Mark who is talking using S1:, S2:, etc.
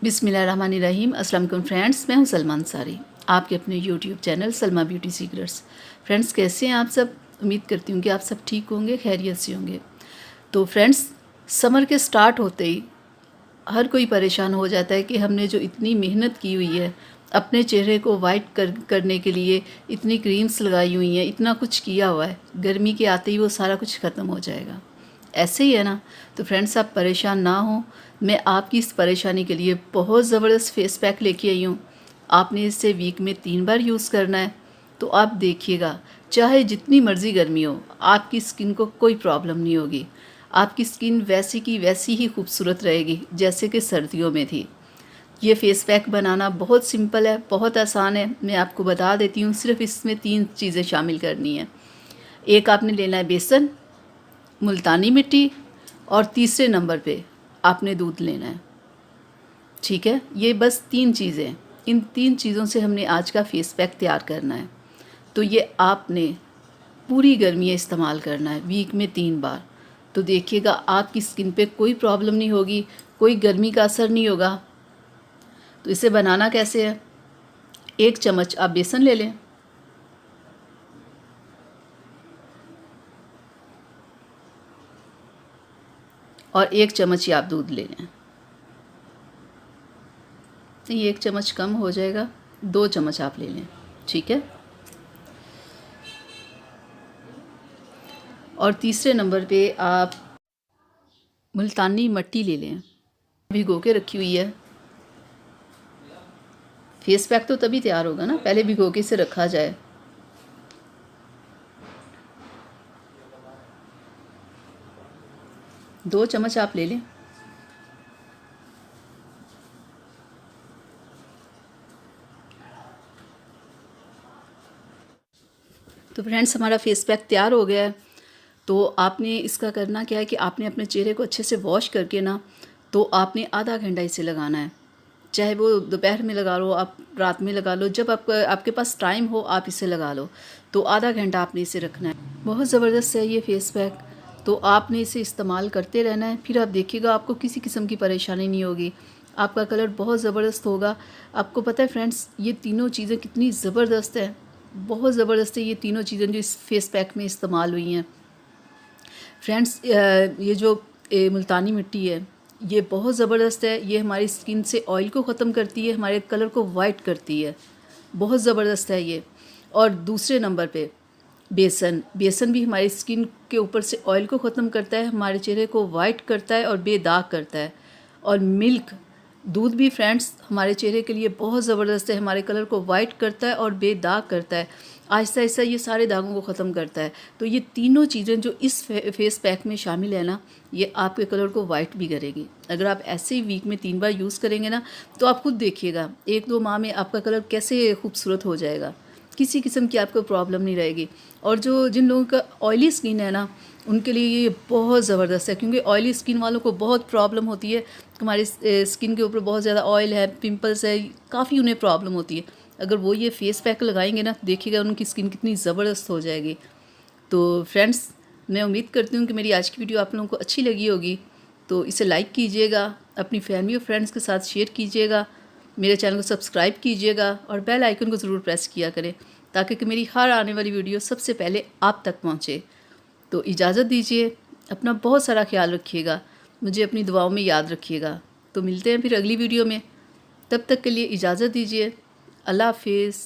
S1: बिस्मिल्लाहिर्रहमानिर्रहीम। अस्सलाम वालेकुम फ्रेंड्स, मैं हूं सलमा अंसारी, आपके अपने YouTube channel Salma beauty secrets. Friends, कैसे हैं आप सब? उम्मीद करती हूँ कि आप सब ठीक होंगे, खैरियत से होंगे। तो फ्रेंड्स, समर के स्टार्ट होते ही हर कोई परेशान हो जाता है कि हमने जो इतनी मेहनत की हुई है अपने चेहरे को वाइट करने के लिए, इतनी क्रीम्स लगाई हुई हैं, इतना कुछ किया हुआ है, गर्मी के आते ही वो सारा कुछ ख़त्म हो जाएगा। ऐसे ही है ना? तो फ्रेंड्स, आप परेशान ना हो, मैं आपकी इस परेशानी के लिए बहुत ज़बरदस्त फेस पैक लेके आई हूँ। आपने इसे वीक में 3 बार यूज़ करना है। तो आप देखिएगा, चाहे जितनी मर्ज़ी गर्मी हो, आपकी स्किन को कोई प्रॉब्लम नहीं होगी। आपकी स्किन वैसी की वैसी ही खूबसूरत रहेगी जैसे कि सर्दियों में थी। ये फेस पैक बनाना बहुत सिंपल है, बहुत आसान है। मैं आपको बता देती हूँ, सिर्फ इसमें 3 चीज़ें शामिल करनी है। एक आपने लेना है बेसन, मुल्तानी मिट्टी, और तीसरे नंबर पे आपने दूध लेना है। ठीक है, ये बस 3 चीज़ें। इन 3 चीज़ों से हमने आज का फेस पैक तैयार करना है। तो ये आपने पूरी गर्मी में इस्तेमाल करना है, वीक में 3 बार। तो देखिएगा, आपकी स्किन पे कोई प्रॉब्लम नहीं होगी, कोई गर्मी का असर नहीं होगा। तो इसे बनाना कैसे है? 1 चम्मच आप बेसन ले लें, और 1 चम्मच ही आप दूध ले लें। ये 1 चम्मच कम हो जाएगा, 2 चम्मच आप ले लें। ठीक है। और तीसरे नंबर पे आप मुल्तानी मिट्टी ले लें, भिगो के रखी हुई है। फेस पैक तो तभी तैयार होगा ना, पहले भिगो के इसे रखा जाए। दो चम्मच आप ले लें। तो फ्रेंड्स, हमारा फेस पैक तैयार हो गया है। तो आपने इसका करना क्या है कि आपने अपने चेहरे को अच्छे से वॉश करके ना, तो आपने आधा घंटा इसे लगाना है। चाहे वो दोपहर में लगा लो, आप रात में लगा लो, जब आपके पास टाइम हो आप इसे लगा लो। तो आधा घंटा आपने इसे रखना है। बहुत ज़बरदस्त है ये फेस पैक। तो आपने इसे इस्तेमाल करते रहना है, फिर आप देखिएगा आपको किसी किस्म की परेशानी नहीं होगी। आपका कलर बहुत ज़बरदस्त होगा। आपको पता है फ्रेंड्स, ये तीनों चीज़ें कितनी ज़बरदस्त है, बहुत ज़बरदस्त है ये तीनों चीज़ें जो इस फेस पैक में इस्तेमाल हुई हैं। फ्रेंड्स, ये जो मुल्तानी मिट्टी है, ये बहुत ज़बरदस्त है। ये हमारी स्किन से ऑयल को ख़त्म करती है, हमारे कलर को वाइट करती है। बहुत ज़बरदस्त है ये। और दूसरे नंबर पे बेसन भी हमारी स्किन के ऊपर से ऑयल को ख़त्म करता है, हमारे चेहरे को वाइट करता है और बेदाग करता है। और मिल्क, दूध भी फ्रेंड्स हमारे चेहरे के लिए बहुत ज़बरदस्त है, हमारे कलर को वाइट करता है और बेदाग करता है। आहिस्ता आहिस्ता ये सारे दागों को ख़त्म करता है। तो ये तीनों चीज़ें जो इस फेस पैक में शामिल है ना, ये आपके कलर को वाइट भी करेगी। अगर आप ऐसे ही वीक में 3 बार यूज़ करेंगे ना, तो आप खुद देखिएगा 1-2 माह में आपका कलर कैसे खूबसूरत हो जाएगा, किसी किस्म की आपको प्रॉब्लम नहीं रहेगी। और जिन लोगों का ऑयली स्किन है ना, उनके लिए ये बहुत ज़बरदस्त है, क्योंकि ऑयली स्किन वालों को बहुत प्रॉब्लम होती है। हमारी स्किन के ऊपर बहुत ज़्यादा ऑयल है, पिंपल्स है, काफ़ी उन्हें प्रॉब्लम होती है। अगर वो ये फेस पैक लगाएंगे ना, देखिएगा उनकी स्किन कितनी ज़बरदस्त हो जाएगी। तो फ्रेंड्स, मैं उम्मीद करती हूँ कि मेरी आज की वीडियो आप लोगों को अच्छी लगी होगी। तो इसे लाइक कीजिएगा, अपनी फैमिली और फ्रेंड्स के साथ शेयर कीजिएगा, मेरे चैनल को सब्सक्राइब कीजिएगा और बेल आइकन को ज़रूर प्रेस किया करें, ताकि कि मेरी हर आने वाली वीडियो सबसे पहले आप तक पहुँचे। तो इजाज़त दीजिए, अपना बहुत सारा ख्याल रखिएगा, मुझे अपनी दुआओं में याद रखिएगा। तो मिलते हैं फिर अगली वीडियो में, तब तक के लिए इजाज़त दीजिए। अल्लाह हाफिज़।